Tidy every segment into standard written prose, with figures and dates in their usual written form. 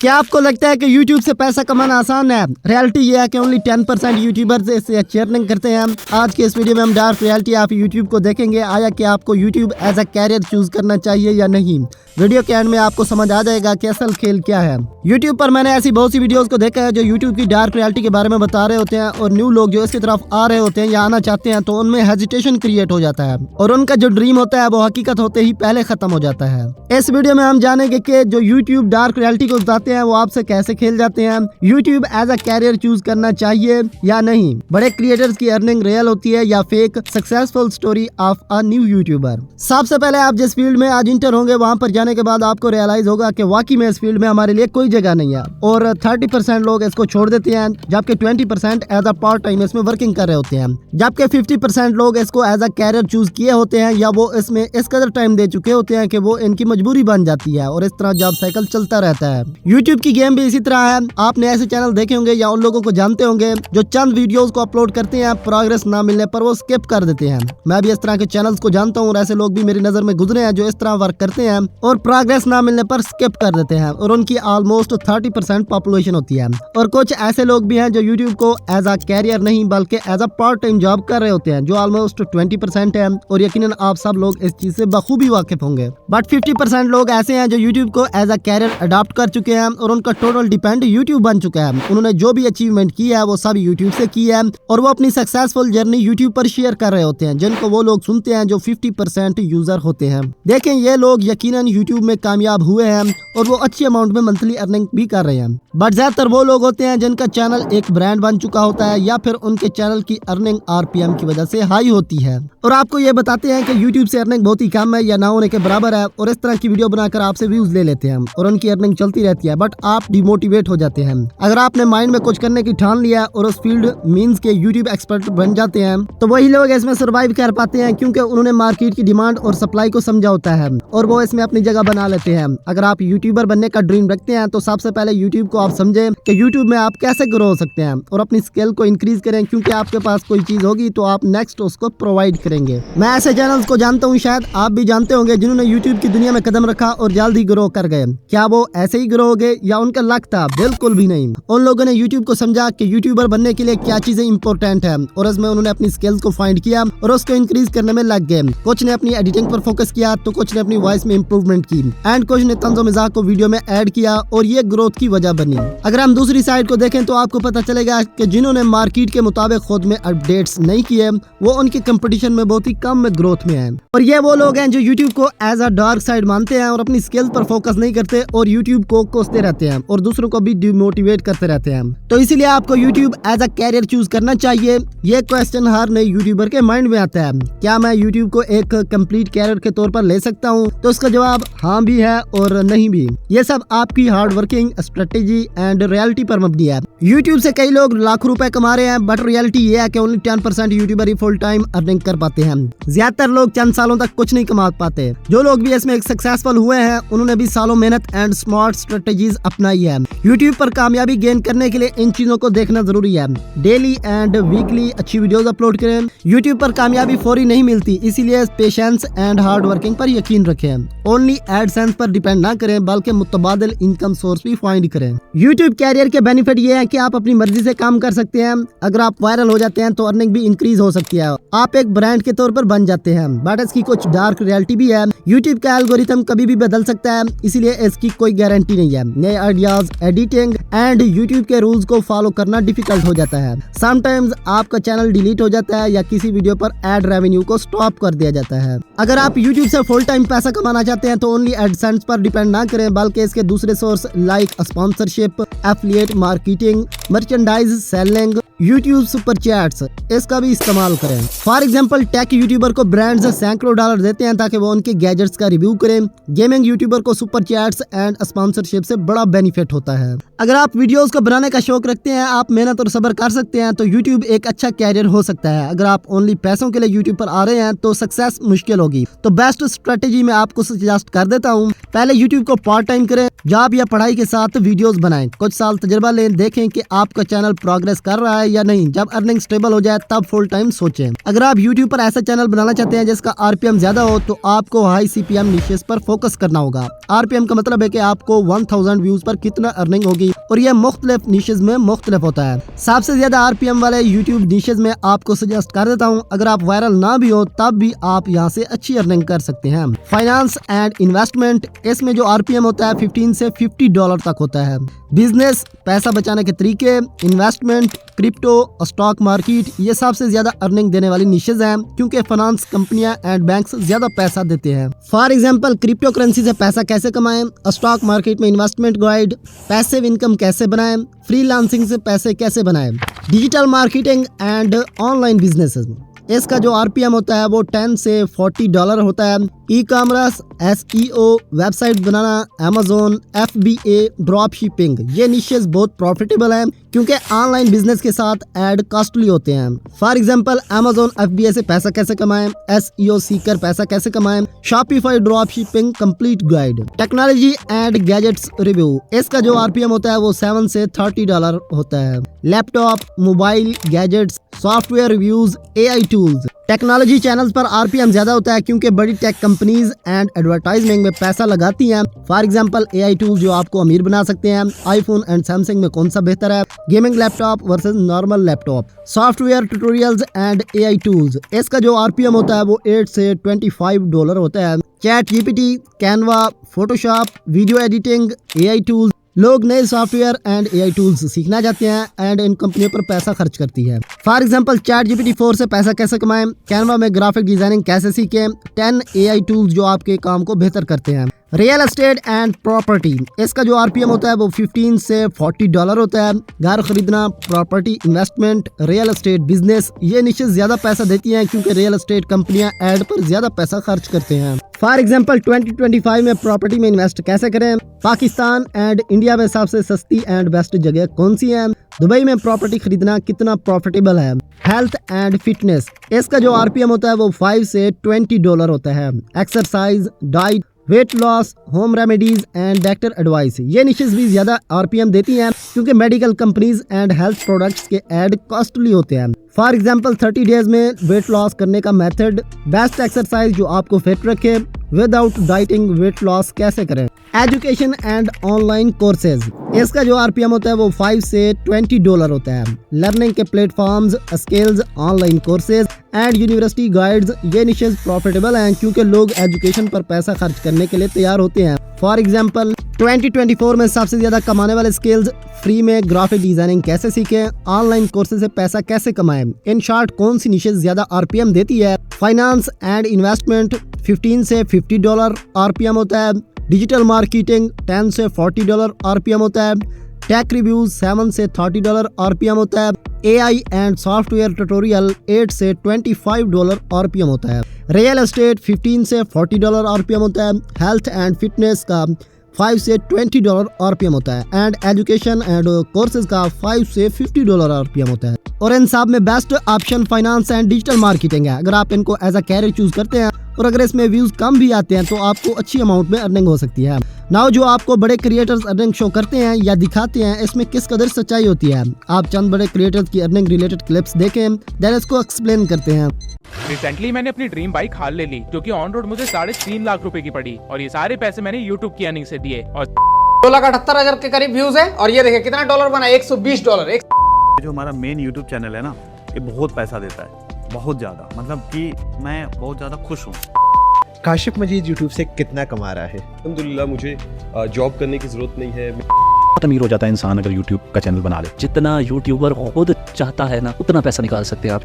क्या आपको लगता है कि YouTube से पैसा कमाना आसान है? रियलिटी ये है कि ओनली 10% यूट्यूबर्स इससे अच्छी अर्निंग करते हैं। आज के इस वीडियो में हम डार्क रियलिटी ऑफ YouTube को देखेंगे। आया कि आपको YouTube as a career choose करना चाहिए या नहीं। वीडियो के एंड में आपको समझ आ जाएगा कि असल खेल क्या है। YouTube पर मैंने ऐसी बहुत सी वीडियोस को देखा है जो YouTube की डार्क रियलिटी के बारे में बता रहे होते हैं और न्यू लोग जो इसकी तरफ आ रहे होते हैं या आना चाहते हैं तो उनमें हेजिटेशन क्रिएट हो जाता है और उनका जो ड्रीम होता है वो हकीकत होते ही पहले खत्म हो जाता है। इस वीडियो में हम जानेंगे कि जो YouTube डार्क रियलिटी को बताते हैं वो आपसे कैसे खेल जाते हैं। YouTube as a career choose करना चाहिए या नहीं। बड़े क्रिएटर्स की अर्निंग रियल होती है या fake. Successful story of a new YouTuber. सबसे पहले आप जिस फील्ड में आज इंटर होंगे वहां पर जाने के बाद आपको रियलाइज होगा कि वाकई में इस फील्ड में हमारे लिए कोई जगह नहीं है और 30% लोग इसको छोड़ देते हैं जबकि 20% एज अ पार्ट टाइम इसमें वर्किंग कर रहे होते हैं, जबकि 50% लोग इसको एज अ कैरियर चूज किए होते हैं या वो इसमें इस कदर टाइम दे चुके होते हैं कि वो इनकी मजबूरी बन जाती है और इस तरह जॉब साइकिल चलता रहता है। यूट्यूब की गेम भी इसी तरह है। आपने ऐसे चैनल देखे होंगे या उन लोगों को जानते होंगे जो चंद वीडियोस को अपलोड करते हैं, प्रोग्रेस ना मिलने पर वो स्किप कर देते हैं। मैं भी इस तरह के चैनल्स को जानता हूँ और ऐसे लोग भी मेरी नजर में गुजरे हैं जो इस तरह वर्क करते हैं और प्रोग्रेस ना मिलने पर स्किप कर देते हैं और उनकी ऑलमोस्ट 30% पॉपुलेशन होती है। और कुछ ऐसे लोग भी हैं जो यूट्यूब को एज अ कैरियर नहीं बल्कि as a part time job कर रहे होते हैं जो ऑलमोस्ट 20% है और यकीनन आप सब लोग इस चीज से बखूबी वाकिफ होंगे। बट 50% लोग ऐसे हैं जो यूट्यूब को एज अ कैरियर अडॉप्ट कर चुके हैं और उनका टोटल डिपेंड यूट्यूब बन चुका है। उन्होंने जो भी अचीवमेंट की है वो सब यूट्यूब से की है और वो अपनी सक्सेसफुल जर्नी यूट्यूब पर शेयर कर रहे होते हैं जिनको वो लोग सुनते हैं जो 50% यूजर होते हैं। देखें ये लोग यकीनन यूट्यूब में कामयाब हुए हैं और वो अच्छी अमाउंट में मंथली अर्निंग भी कर रहे हैं। बट ज्यादातर वो लोग होते हैं जिनका चैनल एक ब्रांड बन चुका होता है या फिर उनके चैनल की अर्निंग RPM की वजह से हाई होती है और आपको ये बताते हैं कि यूट्यूब से अर्निंग बहुत ही कम है या ना होने के बराबर है और इस तरह की वीडियो बनाकर आपसे व्यूज ले लेते हैं और उनकी अर्निंग चलती रहती है। बट आप डिमोटिवेट हो जाते हैं। अगर आपने माइंड में कुछ करने की ठान लिया और उस फील्ड मींस के यूट्यूब एक्सपर्ट बन जाते हैं तो वही लोग इसमें सर्वाइव कर पाते हैं क्योंकि उन्होंने मार्केट की डिमांड और सप्लाई को समझा होता है और वो इसमें अपनी जगह बना लेते हैं। अगर आप यूट्यूबर बनने का ड्रीम रखते हैं तो सबसे पहले यूट्यूब को आप समझें कि यूट्यूब में आप कैसे ग्रो हो सकते हैं और अपनी स्किल को इंक्रीज करें क्योंकि आपके पास कोई चीज होगी तो आप नेक्स्ट उसको प्रोवाइड करेंगे। मैं ऐसे चैनल्स को जानता हूँ, शायद आप भी जानते होंगे, जिन्होंने यूट्यूब की दुनिया में कदम रखा और जल्द ही ग्रो कर गए। क्या वो ऐसे ही ग्रो हो गए या उनका लक था? बिल्कुल भी नहीं। उन लोगों ने यूट्यूब को समझा कि यूट्यूबर बनने के लिए क्या चीजें इंपॉर्टेंट है और इसमें उन्होंने अपनी स्किल्स को फाइंड किया और उसको इंक्रीज करने में लग गए। कुछ ने अपनी एडिटिंग पर फोकस किया तो कुछ ने अपनी वॉइस में इंप्रूवमेंट की एंड कुछ ने तंज़ो मज़ाक को वीडियो में ऐड किया और ये ग्रोथ की वजह बनी। अगर हम दूसरी साइड को देखें तो आपको पता चलेगा कि जिन्होंने मार्केट के मुताबिक खुद में अपडेट्स नहीं किए वो उनके कंपटीशन में बहुत ही कम में ग्रोथ में है और ये वो लोग हैं जो यूट्यूब को एज अ डार्क साइड मानते हैं और अपनी स्किल्स पर फोकस नहीं करते और यूट्यूब को कोसते रहते हैं और दूसरों को भी डिमोटिवेट करते रहते हैं। तो इसीलिए आपको YouTube as a career choose करना चाहिए। ये क्वेश्चन हर नए यूट्यूबर के माइंड में आता है, क्या मैं यूट्यूब को एक कंप्लीट कैरियर के तौर पर ले सकता हूँ? तो उसका जवाब हाँ भी है और नहीं भी। ये सब आपकी hard working, strategy and reality पर मबनी है। यूट्यूब से कई लोग लाखों रुपए कमा रहे हैं बट रियलिटी ये है कि ओनली 10% यूट्यूबर ही फुल टाइम अर्निंग कर पाते हैं। ज्यादातर लोग चंद सालों तक कुछ नहीं कमा पाते। जो लोग भी इसमें सक्सेसफुल हुए हैं उन्होंने भी सालों मेहनत एंड स्मार्ट स्ट्रेटेजीज अपनाई है। यूट्यूब पर कामयाबी गेन करने के लिए इन चीजों को देखना जरूरी है। डेली एंड वीकली अच्छी वीडियोस अपलोड करें। यूट्यूब पर कामयाबी फौरी नहीं मिलती, इसीलिए पेशेंस एंड हार्ड वर्किंग पर यकीन रखें। ओनली एडसेंस पर डिपेंड ना करें बल्कि मुतबादिल इनकम सोर्स भी फाइंड करें। यूट्यूब कैरियर के बेनिफिट ये है कि आप अपनी मर्जी से काम कर सकते हैं। अगर आप वायरल हो जाते हैं तो अर्निंग भी इंक्रीज हो सकती है। आप एक ब्रांड के तौर पर बन जाते हैं। बट इसकी कुछ डार्क रियलिटी भी है। यूट्यूब का एल्गोरिथम कभी भी बदल सकता है, इसलिए इसकी कोई गारंटी नहीं है। नए आइडियाज, एडिटिंग एंड यूट्यूब के रूल्स को फॉलो करना डिफिकल्ट हो जाता है। समटाइम्स आपका चैनल डिलीट हो जाता है या किसी वीडियो पर एड रेवेन्यू को स्टॉप कर दिया जाता है। अगर आप यूट्यूब से फुल टाइम पैसा कमाना चाहते हैं तो ओनली एडसेंस पर डिपेंड ना करें बल्कि इसके दूसरे source like sponsorship, affiliate marketing, merchandise selling, YouTube super chats, इसका भी इस्तेमाल करें। फॉर एग्जांपल टेक यूट्यूबर को ब्रांड्स सैकड़ों डॉलर देते हैं ताकि वो उनके गैजेट्स का रिव्यू करें। गेमिंग यूट्यूबर को सुपर चैट्स एंड स्पॉन्सरशिप से बड़ा बेनिफिट होता है। अगर आप वीडियोस को बनाने का शौक रखते हैं, आप मेहनत और सब्र कर सकते हैं तो यूट्यूब एक अच्छा कैरियर हो सकता है। अगर आप ओनली पैसों के लिए यूट्यूब पर आ रहे हैं तो सक्सेस मुश्किल होगी। तो बेस्ट स्ट्रेटेजी मैं आपको सजेस्ट कर देता हूँ, पहले यूट्यूब को पार्ट टाइम करें, जॉब या पढ़ाई के साथ वीडियोस बनाएं। कुछ साल तजुर्बा लें, देखें कि आपका चैनल प्रोग्रेस कर रहा है है या नहीं। जब अर्निंग स्टेबल हो जाए तब फुल टाइम सोचें। अगर आप यूट्यूब पर ऐसा चैनल बनाना चाहते हैं जिसका आरपीएम ज्यादा हो तो आपको हाई सीपीएम निशेस पर फोकस करना होगा। आरपीएम का मतलब है कि आपको 1000 व्यूज पर कितना अर्निंग होगी और यह मुख्तलिफ निशेस में मुख्तलिफ होता है। सबसे ज्यादा आरपीएम वाले यूट्यूब निशेस में आपको सजेस्ट कर देता हूँ। अगर आप वायरल ना भी हो तब भी आप यहाँ से अच्छी अर्निंग कर सकते हैं। फाइनेंस एंड इन्वेस्टमेंट, इसमें जो आरपीएम होता है 15 से $50 तक होता है। बिजनेस, पैसा बचाने के तरीके, इन्वेस्टमेंट, क्रिप्टो, स्टॉक मार्केट, ये सबसे ज्यादा अर्निंग देने वाली निशेज हैं क्योंकि फाइनेंस कंपनियां एंड बैंक्स ज्यादा पैसा देते हैं। फॉर एग्जांपल क्रिप्टो करेंसी से पैसा कैसे कमाएं, स्टॉक मार्केट में इन्वेस्टमेंट गाइड, पैसिव इनकम कैसे बनाएं, फ्रीलांसिंग से पैसे कैसे बनाएं, digital marketing and online businesses. इसका जो आरपीएम होता है वो 10 से $40 होता है। ई कॉमर्स, एसईओ, वेबसाइट बनाना, अमेज़न, एफबीए, ड्रॉप शिपिंग, ये निशेस बहुत प्रॉफिटेबल हैं क्योंकि ऑनलाइन बिजनेस के साथ ऐड कॉस्टली होते हैं। फॉर एग्जांपल अमेज़न एफबीए से पैसा कैसे कमाएं, एसईओ सीखकर पैसा कैसे कमाएं, Shopify drop shipping complete guide. Technology and gadgets review, इसका जो आरपीएम होता है वो 7 से $30 होता है। Laptop, mobile, gadgets, software reviews, AI tools. Technology channels पर आरपीएम ज्यादा होता है क्योंकि बड़ी टेक कंपनीज एंड एडवर्टाइजमेंट में पैसा लगाती हैं। फॉर एग्जांपल एआई टूल्स जो आपको अमीर बना सकते हैं। आईफोन एंड सैमसंग में कौन सा बेहतर है, gaming laptop versus normal laptop. Software tutorials and AI tools, इसका जो आरपीएम होता है वो 8 से $25 होता है। Chat GPT, Canva, Photoshop, video editing, AI tools. लोग नए सॉफ्टवेयर एंड एआई टूल्स सीखना चाहते हैं एंड इन कंपनियों पर पैसा खर्च करती है। फॉर एग्जांपल चैट जीपीटी 4 से पैसा कैसे कमाएं, कैनवा में ग्राफिक डिजाइनिंग कैसे सीखें, 10 एआई टूल्स जो आपके काम को बेहतर करते हैं। रियल एस्टेट एंड प्रॉपर्टी, इसका जो आरपीएम होता है वो 15 से $40 होता है। घर खरीदना, property investment, real estate business, ये निशेस ज्यादा पैसा देती हैं क्योंकि रियल एस्टेट कंपनियां ऐड पर ज्यादा पैसा खर्च करते हैं। फॉर एग्जांपल 2025 में प्रॉपर्टी में इन्वेस्ट कैसे करें, पाकिस्तान एंड इंडिया में सबसे सस्ती एंड बेस्ट जगह कौन सी है, दुबई में प्रॉपर्टी खरीदना कितना प्रॉफिटेबल है। हेल्थ एंड फिटनेस, इसका जो आरपीएम होता है वो 5 से $20 होता है। Exercise, diet, weight loss, home remedies and doctor advice, ये निशेस भी ज्यादा आरपीएम देती हैं क्योंकि medical companies and health products के ऐड कॉस्टली होते हैं। फॉर एग्जांपल 30 डेज में वेट लॉस करने का मेथड, बेस्ट एक्सरसाइज जो आपको फिट रखे, विदाउट डाइटिंग वेट लॉस कैसे करें। एजुकेशन एंड ऑनलाइन कोर्सेज, इसका जो आरपीएम होता है वो 5 से $20 होता है। लर्निंग के platforms, skills, online courses and university guides, ये निशेस प्रॉफिटेबल हैं क्योंकि लोग एजुकेशन पर पैसा खर्च करने के लिए तैयार होते हैं। फॉर एग्जांपल 2024 में सबसे ज्यादा कमाने वाले स्किल्स, फ्री में ग्राफिक डिजाइनिंग कैसे सीखें, ऑनलाइन कोर्सेज से पैसा कैसे कमाएं। इन शॉर्ट कौन सी निशेस ज्यादा आरपीएम देती है। फाइनेंस एंड इन्वेस्टमेंट 15 से $50 आरपीएम होता है। डिजिटल मार्केटिंग 10 से $40 आरपीएम होता है। टेक रिव्यूज 7 से $30 आरपीएम होता है। एआई एंड सॉफ्टवेयर ट्यूटोरियल 8 से $25 आरपीएम होता है। रियल एस्टेट 15 से $40 आरपीएम होता है। हेल्थ एंड फिटनेस का 5 से $20 आरपीएम होता है एंड एजुकेशन एंड कोर्सेज का 5 से $50 आरपीएम होता है। और इन सब में best option finance and digital marketing है। अगर आप इनको एज अ कैरियर चूज करते हैं और अगर इसमें व्यूज कम भी आते हैं तो आपको अच्छी अमाउंट में अर्निंग हो सकती है। नाउ जो आपको बड़े क्रिएटर्स अर्निंग शो करते हैं या दिखाते हैं, इसमें किस कदर सच्चाई होती है। आप चंद बड़े क्रिएटर्स की अर्निंग रिलेटेड क्लिप्स देखें, देन इसको एक्सप्लेन करते हैं। रिसेंटली मैंने अपनी ड्रीम बाइक हाल ले ली जो कि ऑन रोड मुझे 3.5 लाख रुपए की पड़ी और ये सारे पैसे मैंने यूट्यूब की अर्निंग से दिए और 2,78,000 के करीब व्यूज है। और ये देखिए कितना डॉलर बना, $120। जो हमारा मेन यूट्यूब चैनल है ना, ये बहुत पैसा देता है, बहुत ज़्यादा, मतलब कि मैं बहुत ज़्यादा खुश हूँ। काशिफ मजीद यूट्यूब से कितना कमा रहा है? अल्हम्दुलिल्लाह मुझे जॉब करने की ज़रूरत नहीं है। बहुत अमीर हो जाता है इंसान अगर यूट्यूब का चैनल बना ले। जितना यूट्यूबर खुद चाहता है ना उतना पैसा निकाल सकते हैं आप।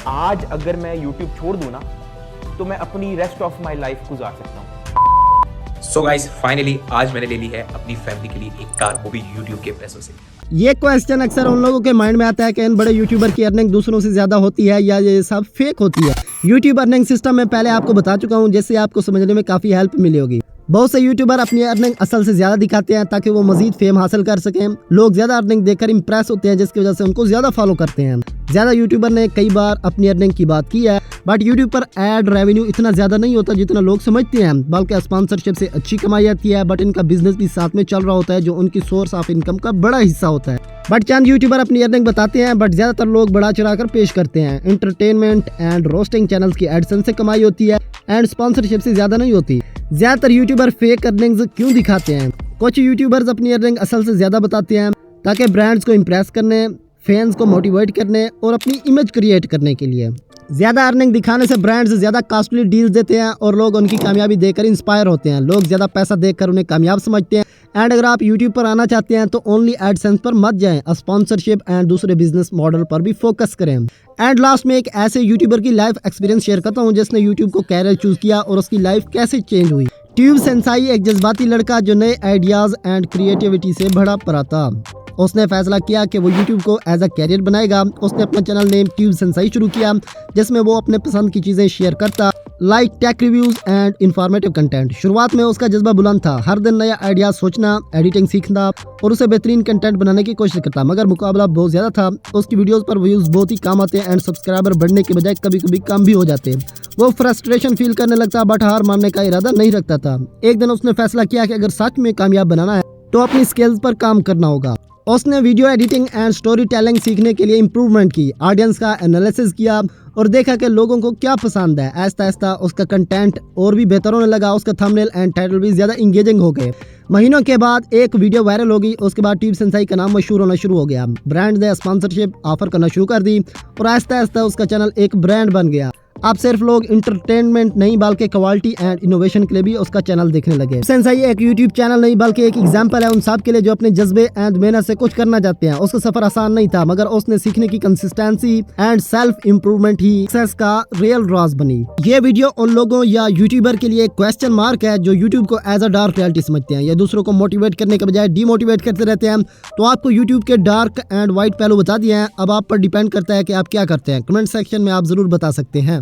आज अगर मैं यूट्यूब छोड़ दूं ना तो मैं अपनी रेस्ट ऑफ माय लाइफ गुजार सकता हूं। सो गाइस फाइनली आज मैंने ले ली है अपनी फैमिली के लिए एक कार, वो भी यूट्यूब के पैसों से। ये क्वेश्चन अक्सर उन लोगों के माइंड में आता है कि इन बड़े यूट्यूबर की अर्निंग दूसरों से ज्यादा होती है या ये सब फेक होती है। यूट्यूब अर्निंग सिस्टम में पहले आपको बता चुका हूँ, जिससे आपको समझने में काफी हेल्प मिली होगी। बहुत से यूट्यूबर अपनी अर्निंग असल से ज्यादा दिखाते हैं ताकि वो मजीद फेम हासिल कर सकें। लोग ज्यादा अर्निंग देखकर इंप्रेस होते हैं जिसकी वजह से उनको ज्यादा फॉलो करते हैं। ज्यादा यूट्यूबर ने कई बार अपनी अर्निंग की बात की है, बट यूट्यूब पर एड रेवेन्यू इतना ज्यादा नहीं होता जितना लोग समझते हैं, बल्कि स्पॉन्सरशिप से अच्छी कमाई आती है। बट इनका बिजनेस भी साथ में चल रहा होता है जो उनकी सोर्स ऑफ इनकम का बड़ा हिस्सा होता है। बट चंद यूट्यूबर अपनी अर्निंग बताते हैं, बट ज्यादातर लोग बढ़ा चढ़ा कर पेश करते हैं। एंटरटेनमेंट एंड रोस्टिंग चैनल्स की एडसेंस से कमाई होती है एंड स्पॉन्सरशिप से ज्यादा नहीं होती। ज्यादातर यूट्यूबर फेक अर्निंग्स क्यों दिखाते हैं? कुछ यूट्यूबर्स अपनी अर्निंग असल से ज्यादा बताते हैं ताकि ब्रांड्स को इम्प्रेस करने, फैंस को मोटिवेट करने और अपनी इमेज क्रिएट करने के लिए। ज्यादा अर्निंग दिखाने से ब्रांड्स ज्यादा कॉस्टली डील्स देते हैं और लोग उनकी कामयाबी देखकर इंस्पायर होते हैं। लोग ज्यादा पैसा देखकर उन्हें कामयाब समझते हैं। एंड अगर आप यूट्यूब पर आना चाहते हैं तो ओनली एडसेंस पर मत जाएं, स्पॉन्सरशिप एंड दूसरे बिजनेस मॉडल पर भी फोकस करें। एंड लास्ट में एक ऐसे यूट्यूबर की लाइफ एक्सपीरियंस शेयर करता हूँ जिसने यूट्यूब को कैरियर चूज किया और उसकी लाइफ कैसे चेंज हुई। ट्यूब सेंसाई एक जज्बाती लड़का जो नए आइडियाज एंड क्रिएटिविटी से भरा पड़ा था। उसने फैसला किया कि वो YouTube को एज अ कैरियर बनाएगा। उसने अपना चैनल नेम ट्यूब सेंसाई शुरू किया जिसमें वो अपने पसंद की चीज़ें शेयर करता, like tech reviews and informative content. शुरुआत में उसका जज्बा बुलंद था, हर दिन नया आइडिया सोचना, एडिटिंग सीखना और उसे बेहतरीन कंटेंट बनाने की कोशिश करता, मगर मुकाबला बहुत ज़्यादा था। उसकी वीडियोज़ पर व्यूज़ बहुत ही कम आते एंड सब्सक्राइबर बढ़ने के बजाय कभी कभी कम भी हो जाते। वो फ्रस्ट्रेशन फील करने लगता बट हार मानने का इरादा नहीं रखता था। एक दिन उसने फैसला किया कि अगर सच में कामयाब बनाना है तो अपनी स्किल्स पर काम करना होगा। उसने video editing and story telling सीखने के लिए इम्प्रूवमेंट की, ऑडियंस का एनालिसिस किया और देखा कि लोगों को क्या पसंद है। आहिस्ता आहिस्ता उसका कंटेंट और भी बेहतर होने लगा। उसका थंबनेल एंड टाइटल भी ज़्यादा इंगेजिंग हो गए। महीनों के बाद एक वीडियो वायरल हो गई। उसके बाद ट्यूब सेंसाई का नाम मशहूर होना शुरू हो गया। ब्रांड ने स्पॉन्सरशिप ऑफर करना शुरू कर दी और आहिस्ता आहिस्ता उसका चैनल एक ब्रांड बन गया। अब सिर्फ लोग इंटरटेनमेंट नहीं बल्कि क्वालिटी एंड इनोवेशन के लिए भी उसका चैनल देखने लगे। सेंसाई एक यूट्यूब चैनल नहीं बल्कि एक एग्जांपल है उन सब के लिए जो अपने जज्बे एंड मेहनत से कुछ करना चाहते हैं। उसका सफर आसान नहीं था मगर उसने सीखने की consistency and self improvement he success का रियल राज बनी। ये वीडियो उन लोगों या यूट्यूबर के लिए क्वेश्चन मार्क है जो यूट्यूब को एज अ डार्क रियलिटी समझते हैं या दूसरों को मोटिवेट करने के बजाय डीमोटिवेट करते रहते हैं। तो आपको यूट्यूब के डार्क एंड व्हाइट पहलू बता दिए हैं। अब आप पर डिपेंड करता है कि आप क्या करते हैं। कमेंट सेक्शन में आप जरूर बता सकते हैं।